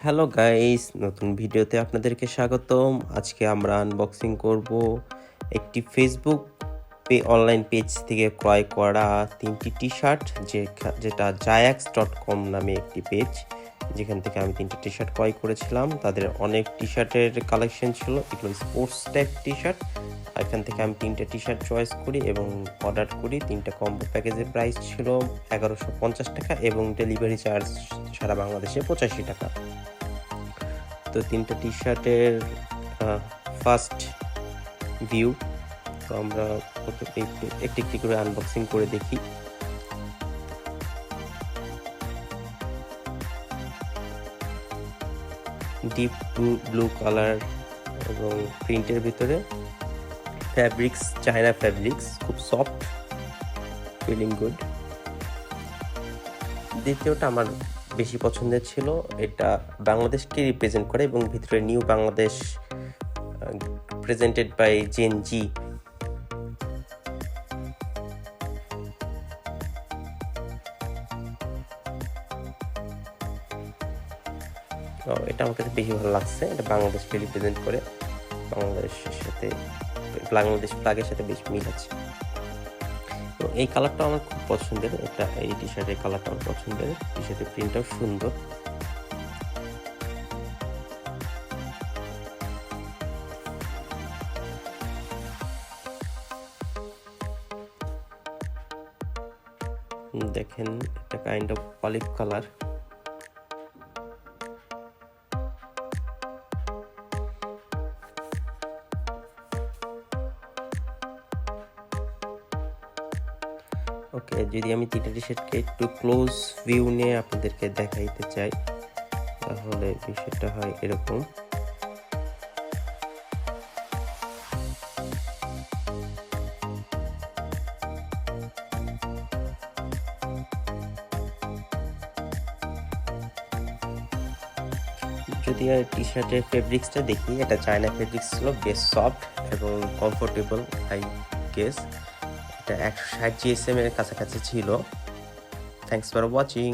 Hello guys, নতুন ভিডিওতে আপনাদেরকে স্বাগতম। আজকে আমরা আনবক্সিং করব একটি ফেসবুক অনলাইন পেজ থেকে ক্রয় করা 3টি টি-শার্ট, যেটা jayax.com নামে একটি পেজ, যেখান থেকে আমি 3টি টি-শার্ট ক্রয় করেছিলাম। তাদের অনেক টি-শার্টের কালেকশন ছিল, এগুলো স্পোর্টস টাইপ টি-শার্ট। এখান থেকে আমি 3টে টি-শার্ট চয়েস করি এবং অর্ডার করি। 3টা কম্বো প্যাকেজের প্রাইস ছিল 1150 টাকা এবং ডেলিভারি চার্জ সারা বাংলাদেশে 85 টাকা। তো 3টে টি-শার্টের ফার্স্ট ভিউ, তো আমরা একটি একটি করে আনবক্সিং করে দেখি। ডিপ ব্লু কালার এবং প্রিন্টের ভিতরে ফ্যাব্রিক্স, চায়না ফ্যাব্রিক্স, খুব সফট, ফিলিং গুড। দ্বিতীয়টা আমার বেশি পছন্দের ছিল, এটা বাংলাদেশকে রিপ্রেজেন্ট করে এবং ভিতরে new Bangladesh presented by Gen Z. এটা আমার কাছে বেশি ভালো লাগছে, এটা বাংলাদেশকে রিপ্রেজেন্ট করে, বাংলাদেশের সাথে, বাংলাদেশ ফ্ল্যাগের সাথে বেশ মিল আছে। তো এই কালারটা আমার খুব পছন্দের, এই টি শার্টের কালারটা আমার পছন্দের, টি শার্টের প্রিন্টটাও সুন্দর। দেখেন, একটা কাইন্ড অফ অলিভ কালার। ওকে, যদি আমি 3টা টি শার্টকে একটু ক্লোজ ভিউ নিয়ে আপনাদেরকে দেখাইতে চাই, তাহলে বিষয়টা হয় এরকম। যদি টি শার্টের ফেব্রিক্সটা দেখি, এটা চায়না ফেব্রিক্স ছিল, বেশ সফট এবং কমফোর্টেবল, আই গেস। এটা 160 GSM এর কাছাকাছি ছিল। Thanks for watching.